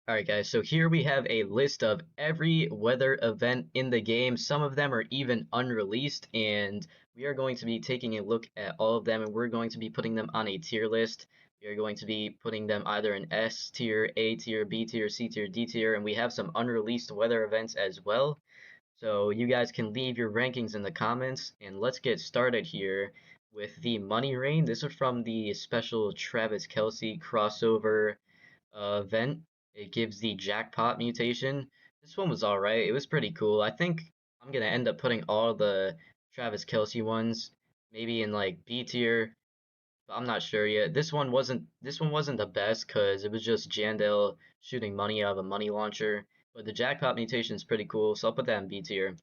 Alright guys, so here we have a list of every weather event in the game. Some of them are even unreleased, and we are going to be taking a look at all of them, and we're going to be putting them on a tier list. We are going to be putting them either in S tier, A tier, B tier, C tier, D tier, and we have some unreleased weather events as well. So you guys can leave your rankings in the comments, and let's get started here with the Money Rain. This is from the special Travis Kelce crossover event. It gives the Jackpot mutation. This one was alright. It was pretty cool. I think I'm gonna end up putting all the Travis Kelce ones maybe in like B tier, but I'm not sure yet. This one wasn't the best because it was just Jandel shooting money out of a money launcher. But the Jackpot mutation is pretty cool, so I'll put that in B tier.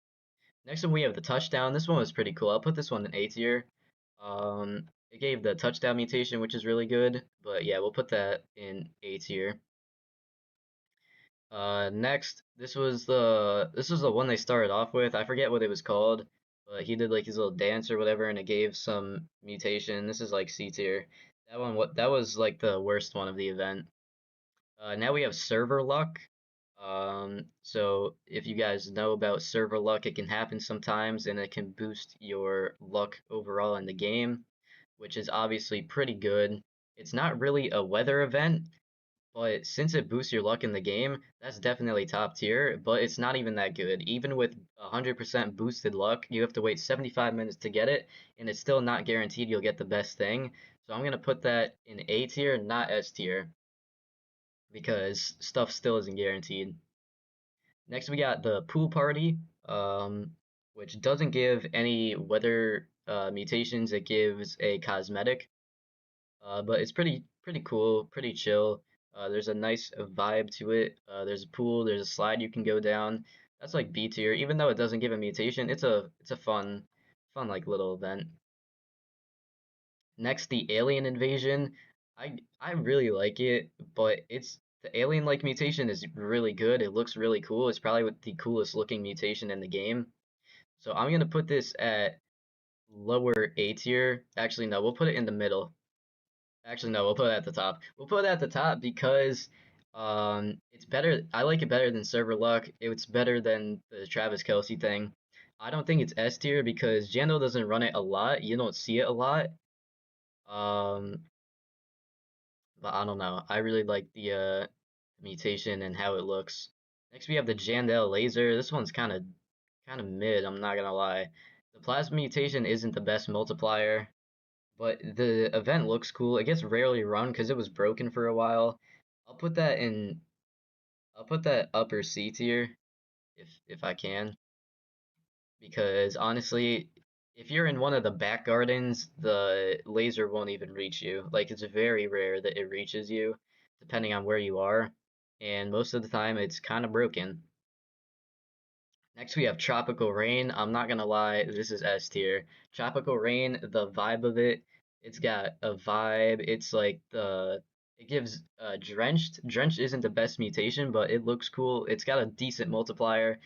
Next one we have the touchdown. This one was pretty cool. I'll put this one in A tier. It gave the touchdown mutation, which is really good. But yeah, we'll put that in A tier. Next, this was the one they started off with. I forget what it was called, but he did like his little dance or whatever, and it gave some mutation. This is like C tier. That was like the worst one of the event. Now we have server luck. So if you guys know about server luck, it can happen sometimes, and it can boost your luck overall in the game, which is obviously pretty good. It's not really a weather event, but since it boosts your luck in the game, that's definitely top tier, but it's not even that good. Even with 100% boosted luck, you have to wait 75 minutes to get it, and it's still not guaranteed you'll get the best thing. So I'm going to put that in A tier, not S tier, because stuff still isn't guaranteed. Next, we got the pool party, which doesn't give any weather mutations. It gives a cosmetic. But it's pretty cool, pretty chill. There's a nice vibe to it. There's a pool, there's a slide you can go down. That's like B tier, even though it doesn't give a mutation. It's a fun like little event. Next, the alien invasion. I really like it, but it's the alien like mutation is really good. It looks really cool. It's probably the coolest looking mutation in the game. So I'm gonna put this at lower A tier. Actually, no, we'll put it in the middle. Actually, no, we'll put it at the top. We'll put it at the top because it's better. I like it better than Server Luck. It's better than the Travis Kelce thing. I don't think it's S tier because Jando doesn't run it a lot. You don't see it a lot. Um, but I don't know. I really like the mutation and how it looks. Next, we have the Jandel Laser. This one's kind of mid. I'm not gonna lie. The plasma mutation isn't the best multiplier. But the event looks cool. It gets rarely run because it was broken for a while. I'll put that in. I'll put that upper C tier if I can, because honestly, if you're in one of the back gardens, the laser won't even reach you. Like it's very rare that it reaches you, depending on where you are, and most of the time it's kind of broken. Next we have Tropical Rain. I'm not gonna lie, this is S tier. Tropical Rain, the vibe of it, it's got a vibe. It's like it gives Drenched. Drenched isn't the best mutation, but it looks cool. It's got a decent multiplier,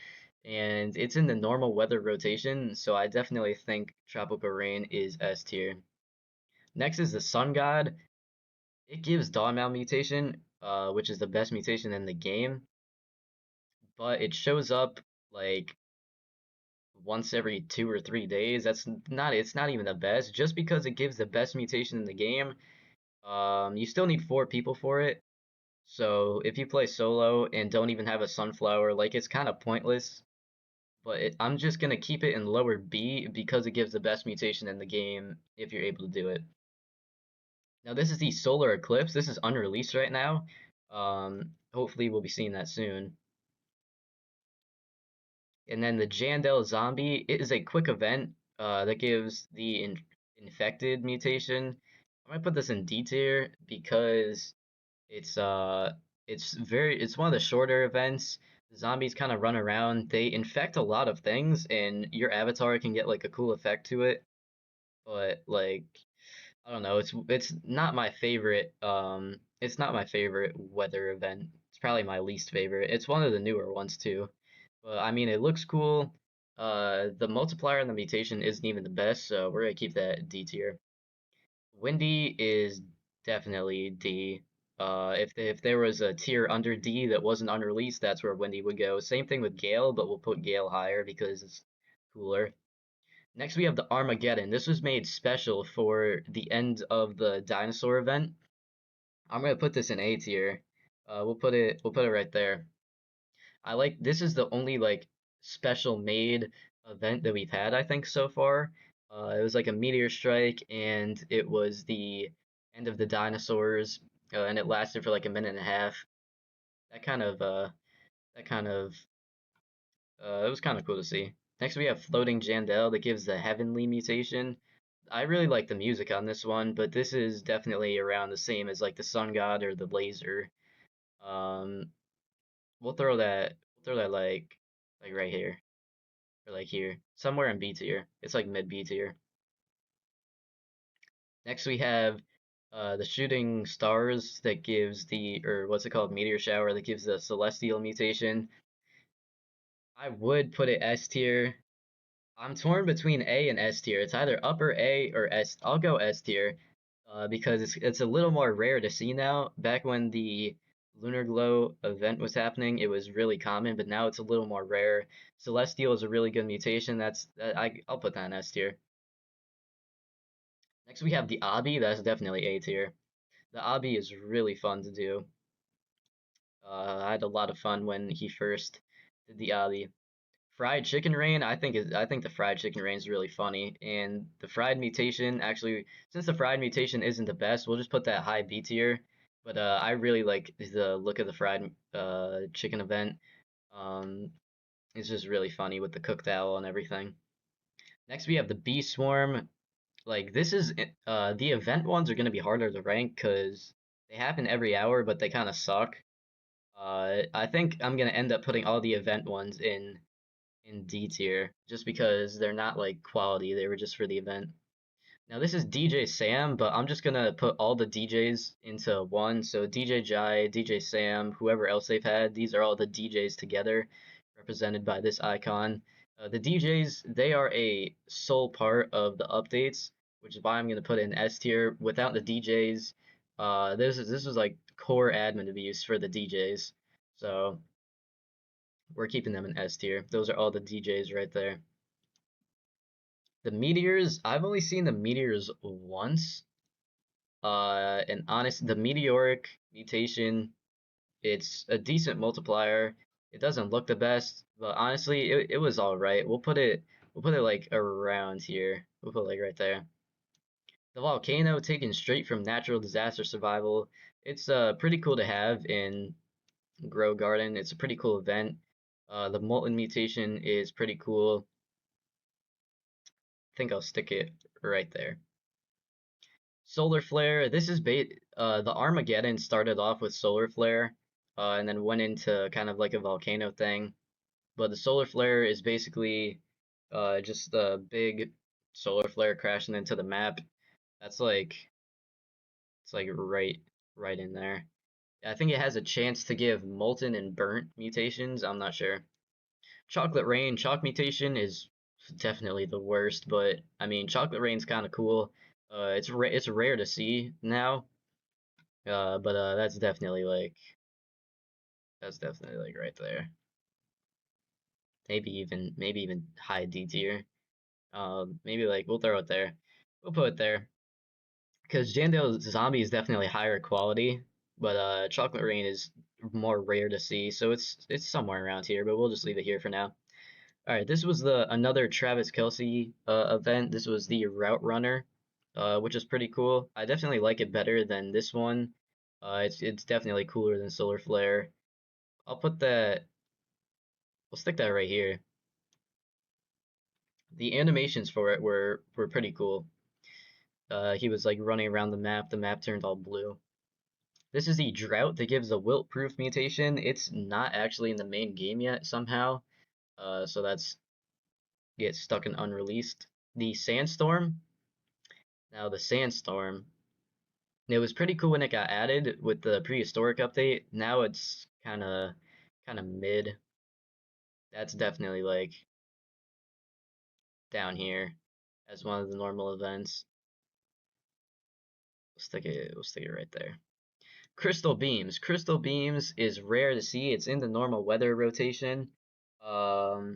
and it's in the normal weather rotation, so I definitely think Tropical Rain is S tier. Next is the Sun God. It gives Dawn mutation, which is the best mutation in the game, but it shows up like once every 2 or 3 days. It's not even the best. Just because it gives the best mutation in the game, you still need 4 people for it. So if you play solo and don't even have a sunflower, like it's kind of pointless. But I'm just gonna keep it in lower B because it gives the best mutation in the game if you're able to do it. Now this is the solar eclipse. This is unreleased right now. Hopefully we'll be seeing that soon. And then the Jandel Zombie, it is a quick event that gives the infected mutation. I'm gonna put this in D tier because it's uh it's one of the shorter events. The zombies kind of run around. They infect a lot of things, and your avatar can get like a cool effect to it. But like I don't know, it's not my favorite. It's not my favorite weather event. It's probably my least favorite. It's one of the newer ones too. But I mean, it looks cool. The multiplier and the mutation isn't even the best, so we're gonna keep that D tier. Windy is definitely D. If there was a tier under D that wasn't unreleased, that's where Windy would go. Same thing with Gale, but we'll put Gale higher because it's cooler. Next we have the Armageddon. This was made special for the end of the dinosaur event. I'm gonna put this in A tier. We'll put it right there. I like this is the only like special made event that we've had, I think, so far. It was like a meteor strike, and it was the end of the dinosaurs, and it lasted for like a minute and a half. That kind of that kind of it was kind of cool to see. Next we have Floating Jandel that gives the heavenly mutation. I really like the music on this one, but this is definitely around the same as like the Sun God or the Laser. Um, we'll throw that like right here or like here, somewhere in B tier. It's like mid B tier. Next we have the Shooting Stars that gives the or what's it called, Meteor Shower that gives the Celestial mutation. I would put it S tier. I'm torn between A and S tier. It's either upper A or S. I'll go S tier, because it's a little more rare to see now. Back when the Lunar Glow event was happening, it was really common, but now it's a little more rare. Celestial is a really good mutation. I'll put that in S tier. Next we have the Obby. That's definitely A tier. The Obby is really fun to do. I had a lot of fun when he first did the Obby. Fried chicken rain, I think the fried chicken rain is really funny, and the fried mutation actually, since the fried mutation isn't the best, we'll just put that high B tier. But I really like the look of the fried chicken event. Um, it's just really funny with the cooked owl and everything. Next we have the bee swarm. Like this is the event ones are gonna be harder to rank because they happen every hour, but they kind of suck. I think I'm gonna end up putting all the event ones in D tier just because they're not like quality. They were just for the event. Now this is DJ Sam, but I'm just gonna put all the DJs into one. So DJ Jai, DJ Sam, whoever else they've had, these are all the DJs together, represented by this icon. The DJs, they are a sole part of the updates, which is why I'm gonna put it in S tier. Without the DJs, this was like core admin abuse for the DJs. So we're keeping them in S tier. Those are all the DJs right there. The Meteors, I've only seen the Meteors once. And honest, the meteoric mutation, it's a decent multiplier. It doesn't look the best, but honestly, it was all right. We'll put it like around here. We'll put it like right there. The volcano taken straight from natural disaster survival. It's pretty cool to have in Grow Garden. It's a pretty cool event. The molten mutation is pretty cool. I think I'll stick it right there. Solar flare. This is the Armageddon started off with solar flare, and then went into kind of like a volcano thing. But the solar flare is basically just a big solar flare crashing into the map. That's like it's like right in there. I think it has a chance to give molten and burnt mutations. I'm not sure. Chocolate Rain, Chalk Mutation is definitely the worst, but I mean, Chocolate Rain's kind of cool. It's rare to see now, but that's definitely like right there. Maybe even high D tier. Maybe like we'll throw it there. We'll put it there because Jandel Zombie is definitely higher quality, but Chocolate Rain is more rare to see, so it's somewhere around here. But we'll just leave it here for now. All right, this was the another Travis Kelce event. This was the Route Runner, which is pretty cool. I definitely like it better than this one. It's definitely cooler than Solar Flare. I'll put that. We'll stick that right here. The animations for it were pretty cool. He was like running around the map. The map turned all blue. This is the Drought that gives a wilt proof mutation. It's not actually in the main game yet somehow. So that's gets stuck in unreleased. The Sandstorm. Now the Sandstorm, it was pretty cool when it got added with the prehistoric update. Now it's kind of mid. That's definitely like down here as one of the normal events. We'll stick it right there. Crystal Beams. Crystal Beams is rare to see. It's in the normal weather rotation. Um,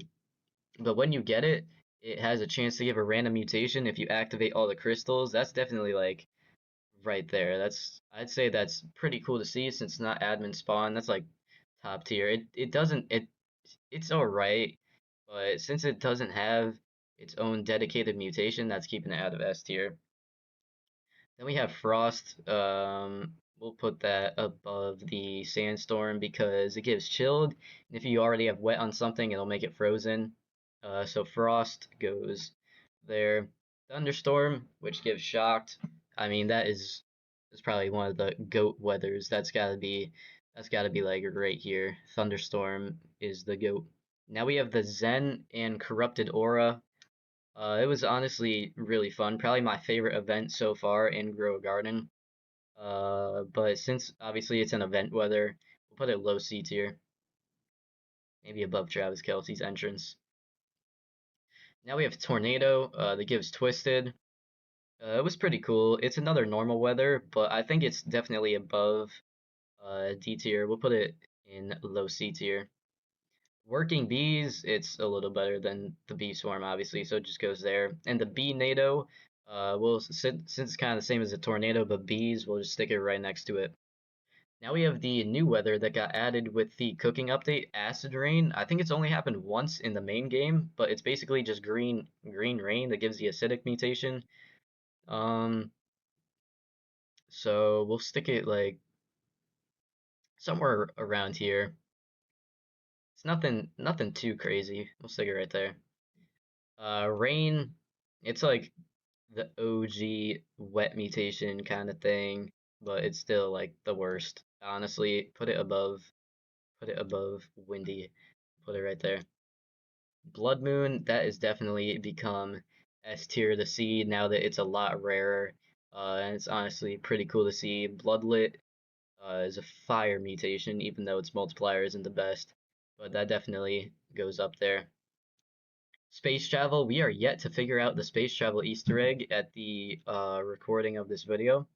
but when you get it, it has a chance to give a random mutation if you activate all the crystals. That's definitely like right there. I'd say that's pretty cool to see since it's not admin spawn. That's like top tier. It doesn't it's alright, but since it doesn't have its own dedicated mutation, that's keeping it out of S tier. Then we have Frost. We'll put that above the Sandstorm because it gives chilled. And if you already have wet on something, it'll make it frozen. So Frost goes there. Thunderstorm, which gives shocked. I mean, is probably one of the goat weathers. That's gotta be like right here. Thunderstorm is the goat. Now we have the Zen and Corrupted Aura. It was honestly really fun. Probably my favorite event so far in Grow a Garden. But since obviously it's an event weather, we'll put it low C tier, maybe above Travis Kelce's entrance. Now we have Tornado that gives Twisted. It was pretty cool. It's another normal weather, but I think it's definitely above D tier. We'll put it in low C tier. Working bees, it's a little better than the bee swarm, obviously, so it just goes there. And the bee NATO, since it's kind of the same as a tornado, but bees, we'll just stick it right next to it. Now we have the new weather that got added with the cooking update, Acid Rain. I think it's only happened once in the main game, but it's basically just green rain that gives the acidic mutation. Um, so we'll stick it like somewhere around here. It's nothing too crazy. We'll stick it right there. Rain, it's like the OG wet mutation kind of thing, but it's still like the worst. Honestly, put it above windy. Put it right there. Blood Moon, that is definitely become S tier to see now that it's a lot rarer. And it's honestly pretty cool to see. Bloodlit is a fire mutation, even though its multiplier isn't the best. But that definitely goes up there. Space travel, we are yet to figure out the space travel Easter egg at the recording of this video,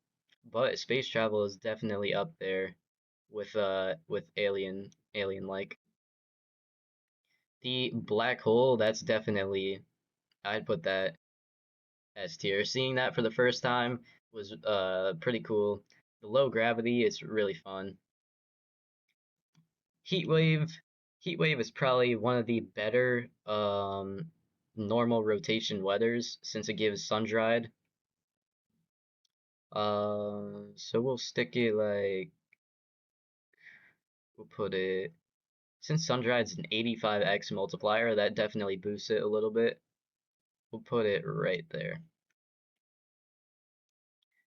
but space travel is definitely up there with alien like. The black hole, that's definitely I'd put that S tier. Seeing that for the first time was pretty cool. The low gravity is really fun. Heatwave, Heatwave is probably one of the better normal rotation weathers since it gives sun dried. So we'll stick it like we'll put it since sun dried's an 85x multiplier, that definitely boosts it a little bit. We'll put it right there.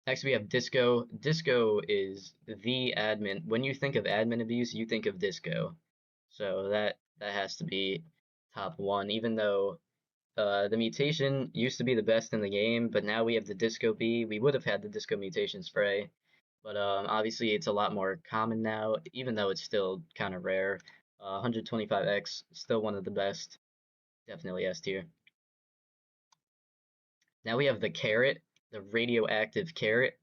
Next we have Disco. Disco is the admin. When you think of admin abuse, you think of Disco. So that has to be top one, even though the mutation used to be the best in the game, but now we have the Disco Bee. We would have had the Disco Mutation Spray, but obviously it's a lot more common now, even though it's still kind of rare. 125x, still one of the best. Definitely S tier. Now we have the Carrot, the radioactive Carrot.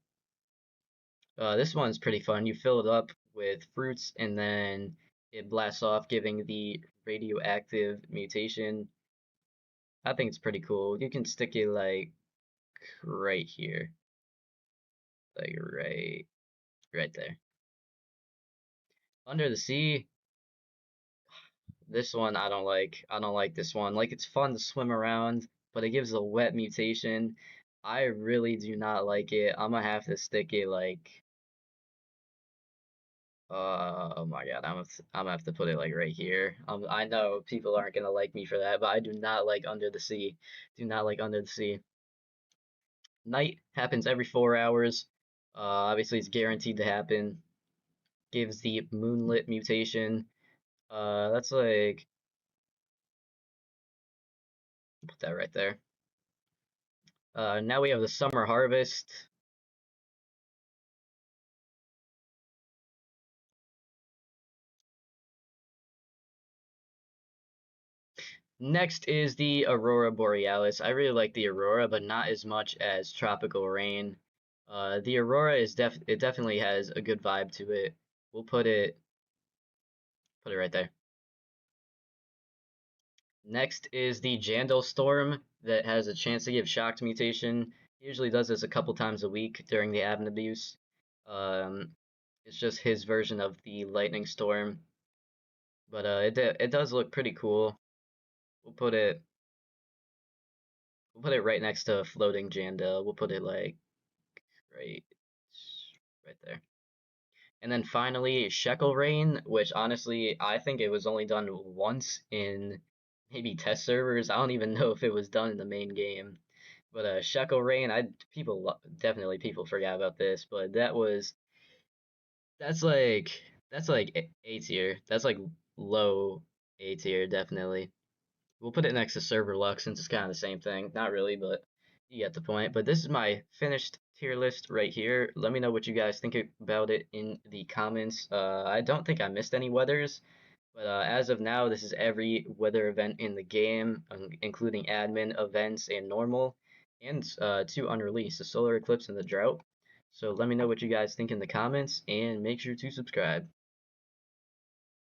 This one's pretty fun. You fill it up with fruits and then it blasts off, giving the radioactive mutation. I think it's pretty cool. You can stick it like right here, like right there. Under the Sea, this one I don't like. I don't like this one. Like it's fun to swim around, but it gives a wet mutation. I really do not like it. I'm gonna have to stick it like oh my god, I'm gonna have to put it like right here. I know people aren't gonna like me for that, but I do not like Under the Sea. Do not like Under the Sea. Night happens every 4 hours. Obviously, it's guaranteed to happen. Gives the Moonlit mutation. That's like put that right there. Now we have the Summer Harvest. Next is the Aurora Borealis. I really like the Aurora, but not as much as Tropical Rain. The Aurora it definitely has a good vibe to it. We'll put it right there. Next is the Jandel Storm that has a chance to give shocked mutation. He usually does this a couple times a week during the admin abuse. Um, it's just his version of the lightning storm, but it does look pretty cool. We'll put it we'll put it right next to floating Jandel. We'll put it like right right there. And then finally, Shekele Rain, which honestly I think it was only done once in maybe test servers. I don't even know if it was done in the main game. But Shekele Rain, definitely people forgot about this, but that's like that's like A tier. That's like low A tier, definitely. We'll put it next to Server Lux since it's kind of the same thing. Not really, but you get the point. But this is my finished tier list right here. Let me know what you guys think about it in the comments. I don't think I missed any weathers, but as of now, this is every weather event in the game, including admin events and normal, and two unreleased, the solar eclipse and the drought. So let me know what you guys think in the comments, and make sure to subscribe.